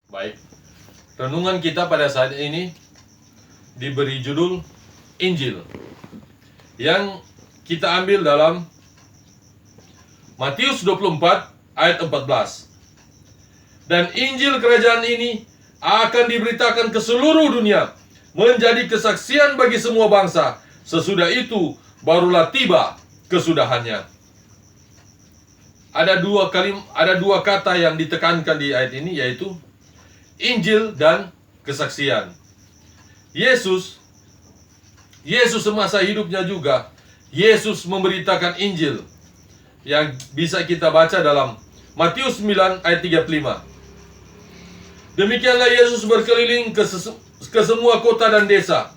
Baik, renungan kita pada saat ini diberi judul Injil, yang kita ambil dalam Matius 24 ayat 14. Dan Injil kerajaan ini akan diberitakan ke seluruh dunia, menjadi kesaksian bagi semua bangsa. Sesudah itu barulah tiba kesudahannya. Ada dua kata yang ditekankan di ayat ini, yaitu Injil dan kesaksian. Yesus semasa hidupnya juga, Yesus memberitakan Injil, yang bisa kita baca dalam Matius 9 ayat 35. Demikianlah Yesus berkeliling ke semua kota dan desa.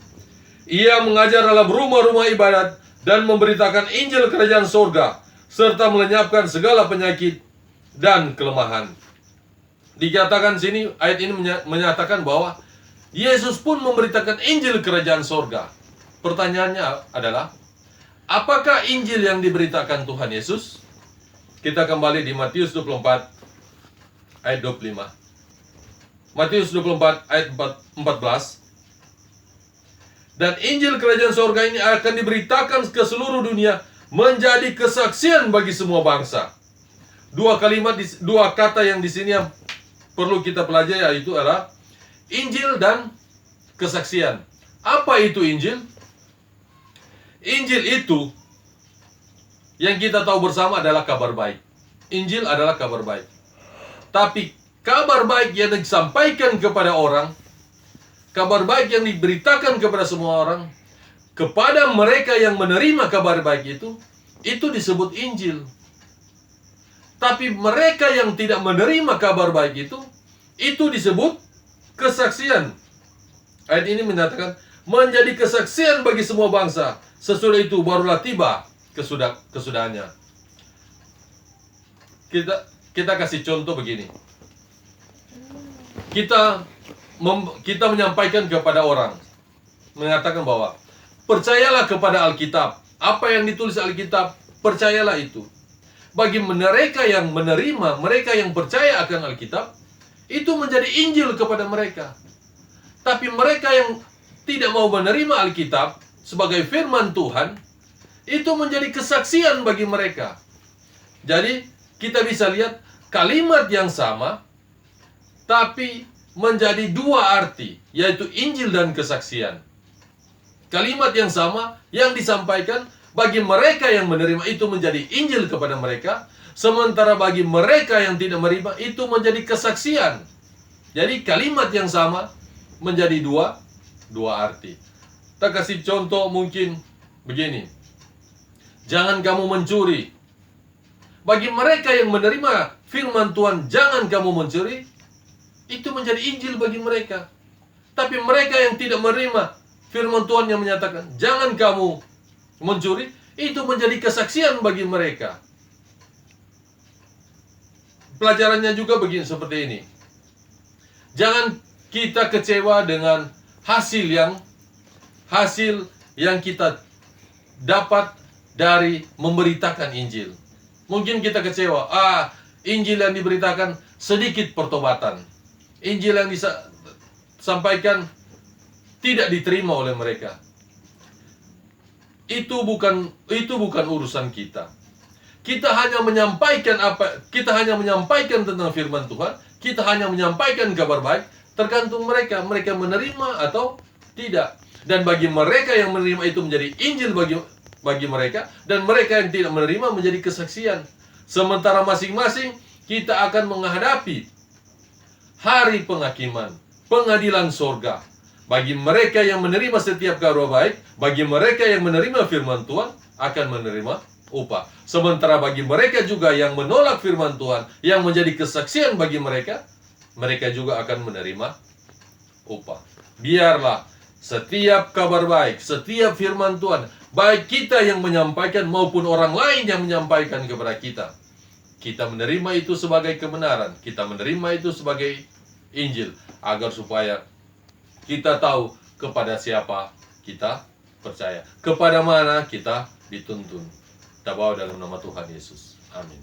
Ia mengajar dalam rumah-rumah ibadat dan memberitakan Injil kerajaan sorga, serta melenyapkan segala penyakit dan kelemahan. Dikatakan sini, ayat ini menyatakan bahwa Yesus pun memberitakan Injil kerajaan sorga. Pertanyaannya adalah, apakah Injil yang diberitakan Tuhan Yesus? Kita kembali di Matius 24 ayat 25. Matius 24 ayat 14. Dan Injil kerajaan sorga ini akan diberitakan ke seluruh dunia, menjadi kesaksian bagi semua bangsa. Dua kata yang di sini yang perlu kita pelajari, yaitu adalah Injil dan kesaksian. Apa itu Injil? Injil itu yang kita tahu bersama adalah kabar baik. Injil adalah kabar baik. Tapi kabar baik yang disampaikan kepada orang, kabar baik yang diberitakan kepada semua orang, kepada mereka yang menerima kabar baik itu disebut Injil. Tapi mereka yang tidak menerima kabar baik itu disebut kesaksian. Ayat ini menyatakan menjadi kesaksian bagi semua bangsa. Sesudah itu barulah tiba kesudahannya. Kita kasih contoh begini. Kita menyampaikan kepada orang, mengatakan bahwa percayalah kepada Alkitab. Apa yang ditulis Alkitab, percayalah itu. Bagi mereka yang menerima, mereka yang percaya akan Alkitab, itu menjadi Injil kepada mereka. Tapi mereka yang tidak mau menerima Alkitab sebagai firman Tuhan, itu menjadi kesaksian bagi mereka. Jadi kita bisa lihat kalimat yang sama, tapi menjadi dua arti, yaitu Injil dan kesaksian. Kalimat yang sama yang disampaikan bagi mereka yang menerima itu menjadi Injil kepada mereka, sementara bagi mereka yang tidak menerima itu menjadi kesaksian. Jadi kalimat yang sama menjadi dua arti. Kita kasih contoh mungkin begini. Jangan kamu mencuri. Bagi mereka yang menerima firman Tuhan, jangan kamu mencuri, itu menjadi Injil bagi mereka. Tapi mereka yang tidak menerima firman Tuhan yang menyatakan jangan kamu mencuri, itu menjadi kesaksian bagi mereka. Pelajarannya juga begini, seperti ini. Jangan kita kecewa dengan hasil yang kita dapat dari memberitakan Injil. Mungkin kita kecewa, Injil yang diberitakan sedikit pertobatan. Injil yang disampaikan tidak diterima oleh mereka. Itu bukan urusan kita. Kita hanya menyampaikan tentang firman Tuhan, kita hanya menyampaikan kabar baik, tergantung mereka menerima atau tidak. Dan bagi mereka yang menerima itu menjadi Injil bagi mereka, dan mereka yang tidak menerima menjadi kesaksian. Sementara masing-masing kita akan menghadapi hari penghakiman, pengadilan sorga. Bagi mereka yang menerima setiap kabar baik, bagi mereka yang menerima firman Tuhan akan menerima upah. Sementara bagi mereka juga yang menolak firman Tuhan, yang menjadi kesaksian bagi mereka, mereka juga akan menerima upah. Biarlah setiap kabar baik, setiap firman Tuhan, baik kita yang menyampaikan maupun orang lain yang menyampaikan kepada kita menerima itu sebagai kebenaran, kita menerima itu sebagai Injil, agar supaya kita tahu kepada siapa kita percaya, kepada mana kita dituntun. Kita bawa dalam nama Tuhan Yesus. Amin.